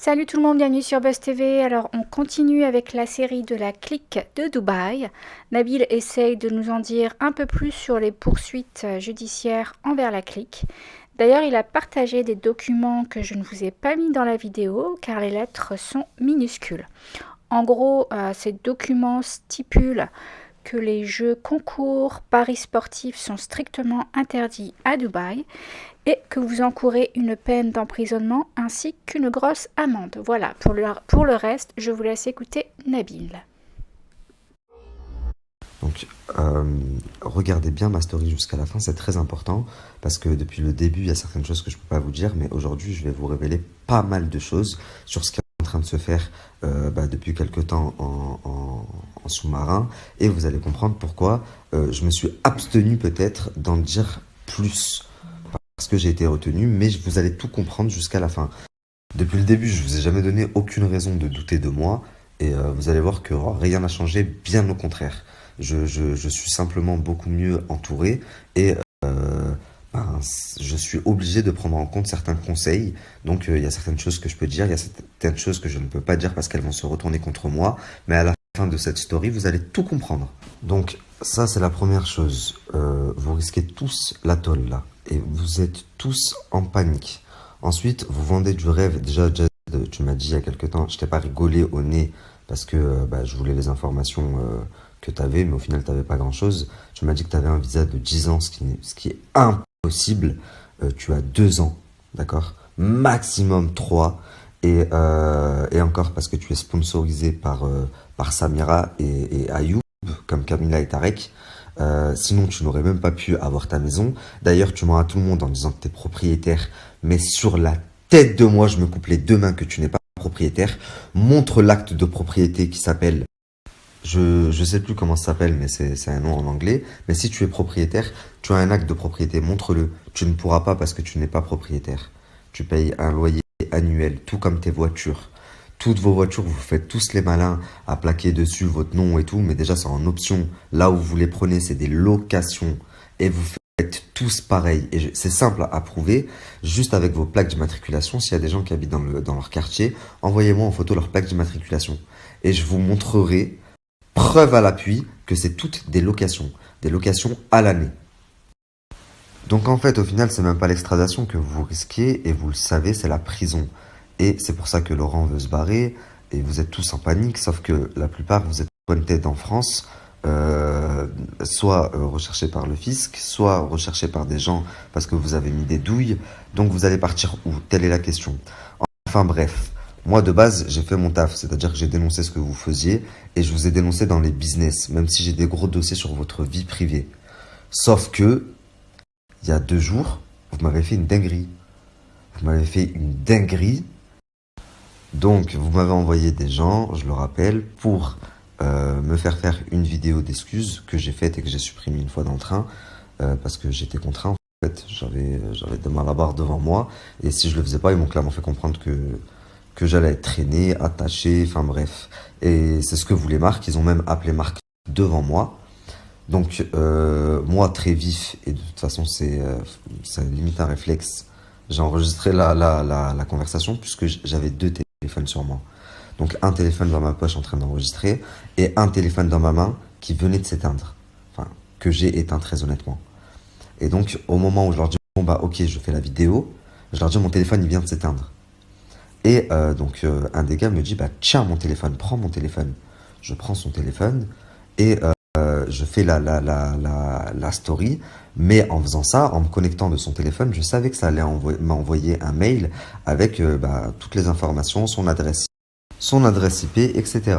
Salut tout le monde, bienvenue sur Buzz TV. Alors on continue avec la série de la clique de Dubaï. Nabil essaye de nous en dire un peu plus sur les poursuites judiciaires envers la clique. D'ailleurs il a partagé des documents que je ne vous ai pas mis dans la vidéo car les lettres sont minuscules. En gros, ces documents stipulent que les jeux concours, paris sportifs sont strictement interdits à Dubaï et que vous encourez une peine d'emprisonnement ainsi qu'une grosse amende. Voilà, pour le reste, je vous laisse écouter Nabil. Donc, regardez bien ma story jusqu'à la fin, c'est très important parce que depuis le début, il y a certaines choses que je ne peux pas vous dire, mais aujourd'hui, je vais vous révéler pas mal de choses sur ce qui est en train de se faire depuis quelques temps en sous-marin et vous allez comprendre pourquoi je me suis abstenu peut-être d'en dire plus parce que j'ai été retenu, mais vous allez tout comprendre jusqu'à la fin. Depuis le début, je vous ai jamais donné aucune raison de douter de moi et vous allez voir que rien n'a changé, bien au contraire. Je suis simplement beaucoup mieux entouré et je suis obligé de prendre en compte certains conseils. Donc il y a certaines choses que je peux dire, il y a certaines choses que je ne peux pas dire parce qu'elles vont se retourner contre moi. Mais à la fin de cette story, vous allez tout comprendre. Donc ça, c'est la première chose. Vous risquez tous la tôle là et vous êtes tous en panique. Ensuite, vous vendez du rêve. Déjà, Jed, tu m'as dit il y a quelques temps, je t'ai pas rigolé au nez parce que je voulais les informations que tu avais, mais au final, tu n'avais pas grand-chose. Tu m'as dit que tu avais un visa de 10 ans, ce qui est impossible. Tu as 2 ans, d'accord? Maximum 3. Et encore parce que tu es sponsorisé par Samira et Ayoub, comme Camilla et Tarek. Sinon, tu n'aurais même pas pu avoir ta maison. D'ailleurs, tu mens à tout le monde en disant que tu es propriétaire, mais sur la tête de moi, je me coupe les deux mains que tu n'es pas propriétaire. Montre l'acte de propriété qui s'appelle... Je sais plus comment ça s'appelle, mais c'est un nom en anglais. Mais si tu es propriétaire, tu as un acte de propriété, montre-le. Tu ne pourras pas parce que tu n'es pas propriétaire. Tu payes un loyer annuel, tout comme tes voitures. Toutes vos voitures, vous faites tous les malins à plaquer dessus votre nom et tout, mais déjà c'est en option. Là où vous les prenez, c'est des locations. Et vous faites tous pareil. Et c'est simple à prouver, juste avec vos plaques d'immatriculation. S'il y a des gens qui habitent dans leur quartier, envoyez-moi en photo leur plaque d'immatriculation. Et je vous montrerai, preuve à l'appui, que c'est toutes des locations à l'année. Donc en fait, au final, c'est même pas l'extradition que vous risquez, et vous le savez, c'est la prison. Et c'est pour ça que Laurent veut se barrer, et vous êtes tous en panique, sauf que la plupart, vous êtes pointés en France, soit recherchés par le fisc, soit recherchés par des gens parce que vous avez mis des douilles. Donc vous allez partir où? Telle est la question. Enfin bref. Moi, de base, j'ai fait mon taf, c'est-à-dire que j'ai dénoncé ce que vous faisiez et je vous ai dénoncé dans les business, même si j'ai des gros dossiers sur votre vie privée. Sauf que, il y a 2 jours, vous m'avez fait une dinguerie. Vous m'avez fait une dinguerie. Donc, vous m'avez envoyé des gens, je le rappelle, pour me faire une vidéo d'excuses que j'ai faite et que j'ai supprimée une fois dans le train parce que j'étais contraint. En fait, j'avais des malabars devant moi et si je le faisais pas, ils m'ont clairement fait comprendre que j'allais être traîné, attaché, enfin bref. Et c'est ce que voulait Marc, ils ont même appelé Marc devant moi. Donc moi, très vif, et de toute façon c'est limite un réflexe, j'ai enregistré la conversation puisque j'avais 2 téléphones sur moi. Donc un téléphone dans ma poche en train d'enregistrer et un téléphone dans ma main qui venait de s'éteindre. Enfin, que j'ai éteint très honnêtement. Et donc au moment où je leur dis, bon bah ok, je fais la vidéo, je leur dis, mon téléphone il vient de s'éteindre. Et donc un des gars me dit, bah tiens mon téléphone, prends mon téléphone. Je prends son téléphone et je fais la story. Mais en faisant ça, en me connectant de son téléphone, je savais que ça allait m'envoyer un mail avec toutes les informations, son adresse IP, etc.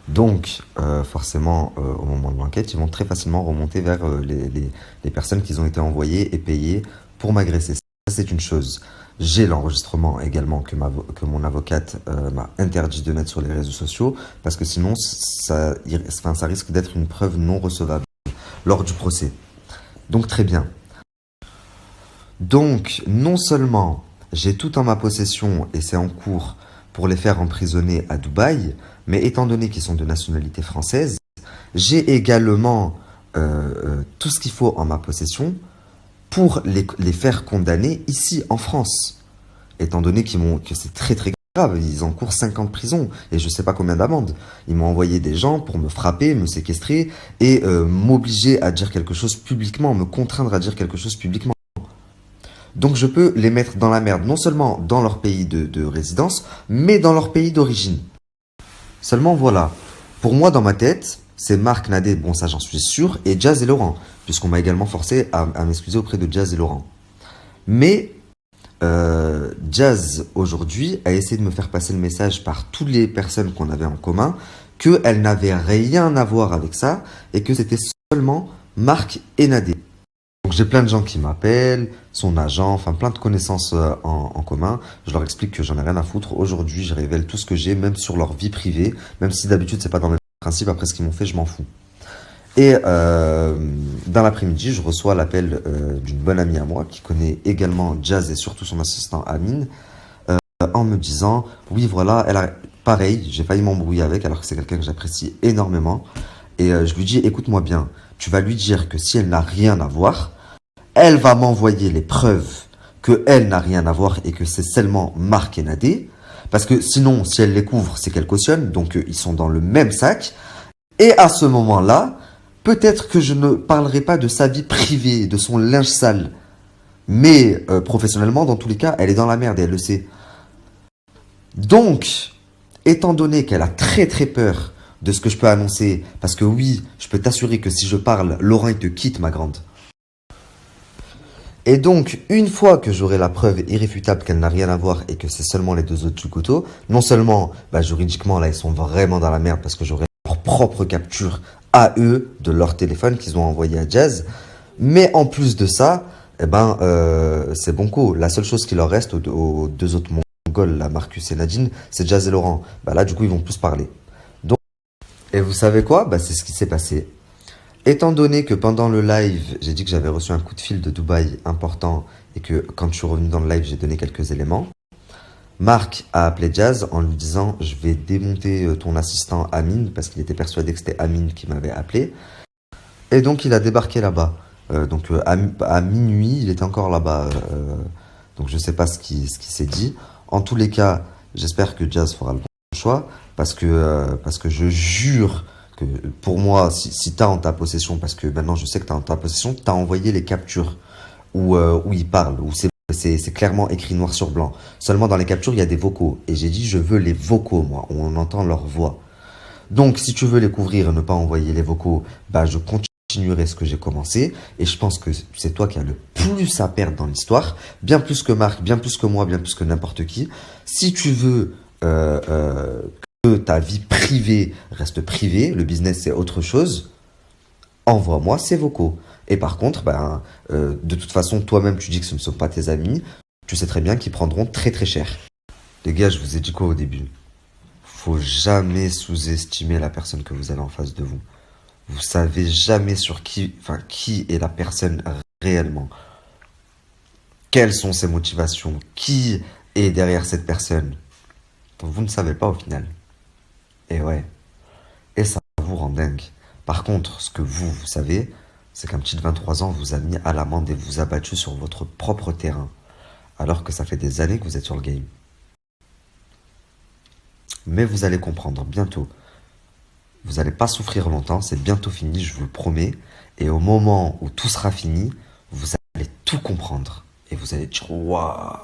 Donc forcément, au moment de l'enquête, ils vont très facilement remonter vers les personnes qui ont été envoyées et payées pour m'agresser. Ça, c'est une chose. J'ai l'enregistrement également que mon avocate m'a interdit de mettre sur les réseaux sociaux parce que sinon ça risque d'être une preuve non recevable lors du procès. Donc très bien. Donc non seulement j'ai tout en ma possession et c'est en cours pour les faire emprisonner à Dubaï, mais étant donné qu'ils sont de nationalité française, j'ai également tout ce qu'il faut en ma possession pour les faire condamner ici en France. Étant donné que c'est très très grave, ils encourent 5 ans de prison et je sais pas combien d'amendes. Ils m'ont envoyé des gens pour me frapper, me séquestrer et m'obliger à dire quelque chose publiquement, me contraindre à dire quelque chose publiquement. Donc je peux les mettre dans la merde, non seulement dans leur pays de résidence, mais dans leur pays d'origine. Seulement voilà, pour moi dans ma tête, c'est Marc, Nadé, bon ça j'en suis sûr, et Jazz et Laurent, puisqu'on m'a également forcé à m'excuser auprès de Jazz et Laurent. Mais Jazz aujourd'hui a essayé de me faire passer le message par toutes les personnes qu'on avait en commun qu'elle n'avait rien à voir avec ça et que c'était seulement Marc et Nadé. Donc j'ai plein de gens qui m'appellent, son agent, enfin plein de connaissances en commun. Je leur explique que j'en ai rien à foutre. Aujourd'hui, je révèle tout ce que j'ai, même sur leur vie privée, même si d'habitude c'est pas dans mes principes. Après ce qu'ils m'ont fait, je m'en fous. Et dans l'après-midi, je reçois l'appel d'une bonne amie à moi qui connaît également Jazz et surtout son assistant Amine en me disant oui voilà, elle a pareil, j'ai failli m'embrouiller avec alors que c'est quelqu'un que j'apprécie énormément. Et je lui dis écoute-moi bien, tu vas lui dire que si elle n'a rien à voir, elle va m'envoyer les preuves que elle n'a rien à voir et que c'est seulement Marc et Nadé. Parce que sinon, si elle les couvre, c'est qu'elle cautionne. Donc ils sont dans le même sac. Et à ce moment-là, peut-être que je ne parlerai pas de sa vie privée, de son linge sale. Mais professionnellement, dans tous les cas, elle est dans la merde et elle le sait. Donc, étant donné qu'elle a très très peur de ce que je peux annoncer, parce que oui, je peux t'assurer que si je parle, Laurent il te quitte, ma grande. Et donc, une fois que j'aurai la preuve irréfutable qu'elle n'a rien à voir et que c'est seulement les deux autres du couteau, non seulement, juridiquement, là, ils sont vraiment dans la merde parce que j'aurai leur propre capture à eux de leur téléphone qu'ils ont envoyé à Jazz, mais en plus de ça, c'est banco. La seule chose qui leur reste aux deux autres mongols, là, Marcus et Nadine, c'est Jazz et Laurent. Là, du coup, ils vont plus parler. Donc, et vous savez quoi? C'est ce qui s'est passé. Étant donné que pendant le live, j'ai dit que j'avais reçu un coup de fil de Dubaï important et que quand je suis revenu dans le live, j'ai donné quelques éléments, Marc a appelé Jazz en lui disant « Je vais démonter ton assistant Amine » parce qu'il était persuadé que c'était Amine qui m'avait appelé. Et donc il a débarqué là-bas. À minuit, il était encore là-bas. Donc je sais pas ce qui s'est dit. En tous les cas, j'espère que Jazz fera le bon choix parce que je jure que pour moi, si tu as en ta possession, parce que maintenant je sais que tu as en ta possession, tu as envoyé les captures où il parle, où c'est clairement écrit noir sur blanc. Seulement dans les captures, il y a des vocaux. Et j'ai dit, je veux les vocaux, moi, où on entend leur voix. Donc, si tu veux les couvrir et ne pas envoyer les vocaux, je continuerai ce que j'ai commencé. Et je pense que c'est toi qui as le plus à perdre dans l'histoire. Bien plus que Marc, bien plus que moi, bien plus que n'importe qui. Si tu veux que ta vie privée reste privée, le business c'est autre chose, envoie-moi ces vocaux. Et par contre, de toute façon, toi-même tu dis que ce ne sont pas tes amis, tu sais très bien qu'ils prendront très très cher. Les gars, je vous ai dit quoi au début? Faut jamais sous-estimer la personne que vous avez en face de vous. Vous savez jamais qui est la personne réellement. Quelles sont ses motivations? Qui est derrière cette personne? Donc vous ne savez pas au final. Et ouais. Et ça vous rend dingue. Par contre, ce que vous savez, c'est qu'un petit de 23 ans vous a mis à l'amende et vous a battu sur votre propre terrain. Alors que ça fait des années que vous êtes sur le game. Mais vous allez comprendre bientôt. Vous n'allez pas souffrir longtemps, c'est bientôt fini, je vous le promets. Et au moment où tout sera fini, vous allez tout comprendre. Et vous allez dire, waouh!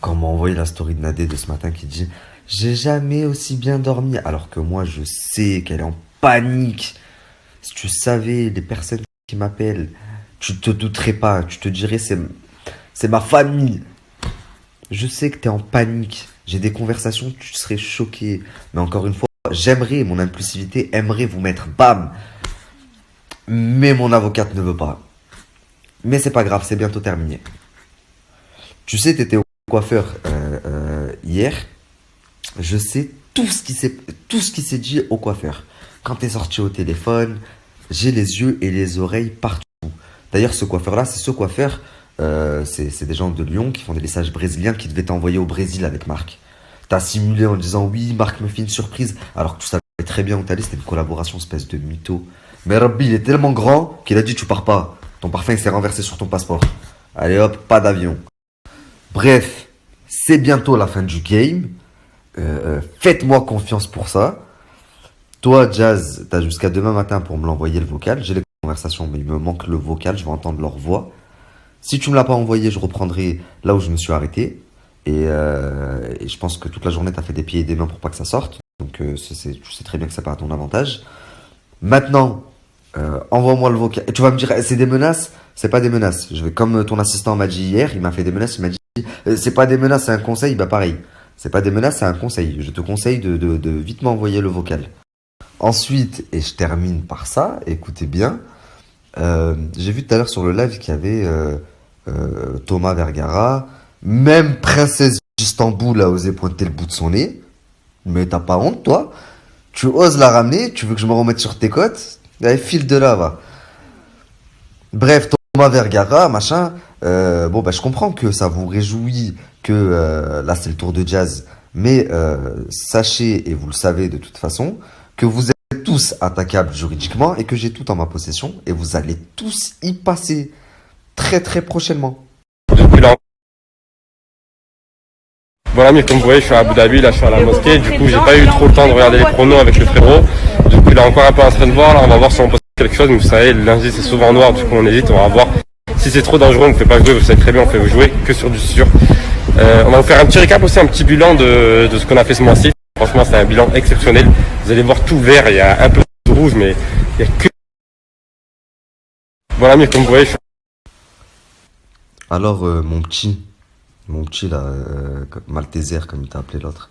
Quand on m'a envoyé la story de Nadé de ce matin qui dit j'ai jamais aussi bien dormi, alors que moi je sais qu'elle est en panique. Si tu savais les personnes qui m'appellent, tu te douterais pas, tu te dirais c'est ma famille. Je sais que tu es en panique. J'ai des conversations, tu serais choqué. Mais encore une fois, mon impulsivité aimerait vous mettre bam. Mais mon avocate ne veut pas. Mais c'est pas grave, c'est bientôt terminé. Tu sais, t'étais au coiffeur hier. Je sais tout ce qui s'est dit au coiffeur. Quand t'es sorti au téléphone, j'ai les yeux et les oreilles partout. D'ailleurs, ce coiffeur-là, c'est des gens de Lyon qui font des messages brésiliens qui devaient t'envoyer au Brésil avec Marc. T'as simulé en disant oui, Marc me fait une surprise, alors que tu savais très bien où t'allais, c'était une collaboration espèce de mytho. Mais Rabbi, il est tellement grand qu'il a dit tu pars pas. Ton parfum il s'est renversé sur ton passeport. Allez hop, pas d'avion. Bref, C'est bientôt la fin du game. Faites-moi confiance pour ça. Toi, Jazz, t'as jusqu'à demain matin pour me l'envoyer le vocal. J'ai les conversations, mais il me manque le vocal. Je vais entendre leur voix. Si tu me l'as pas envoyé, je reprendrai là où je me suis arrêté. Et je pense que toute la journée, t'as fait des pieds et des mains pour pas que ça sorte. Donc, tu sais très bien que c'est pas à ton avantage. Maintenant, envoie-moi le vocal. Et tu vas me dire, c'est des menaces? C'est pas des menaces. Je vais, comme ton assistant m'a dit hier, il m'a fait des menaces. Il m'a dit, c'est pas des menaces, c'est un conseil. Bah, pareil. C'est pas des menaces, c'est un conseil. Je te conseille de vite m'envoyer le vocal. Ensuite, et je termine par ça, écoutez bien, j'ai vu tout à l'heure sur le live qu'il y avait Thomas Vergara, même Princesse d'Istanbul a osé pointer le bout de son nez. Mais t'as pas honte, toi? Tu oses la ramener? Tu veux que je me remette sur tes côtes? Allez, file de là, va. Bref, Thomas Vergara, machin. Bon, bah, je comprends que ça vous réjouit que là, c'est le tour de Jazz. Mais sachez, et vous le savez de toute façon, que vous êtes tous attaquables juridiquement et que j'ai tout en ma possession. Et vous allez tous y passer très très prochainement. Depuis là, voilà, mais comme vous voyez, je suis à Abu Dhabi, là je suis à la mosquée, du coup j'ai pas eu trop le temps de regarder les pronos avec le frérot. Du coup il est encore un peu en train de voir, là on va voir si on poste quelque chose, mais vous savez, le lundi c'est souvent noir, du coup on hésite, on va voir. Si c'est trop dangereux, on ne fait pas jouer, vous savez très bien, on fait jouer que sur du sûr. On va vous faire un petit récap aussi, un petit bilan de ce qu'on a fait ce mois-ci. Franchement c'est un bilan exceptionnel. Vous allez voir tout vert, il y a un peu de rouge, mais il y a que... Voilà, mais comme vous voyez, je suis... Alors, mon petit là, Malteser, comme il t'a appelé l'autre,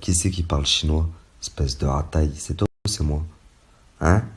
qui c'est qui parle chinois? Espèce de rataille, c'est toi ou c'est moi? Hein?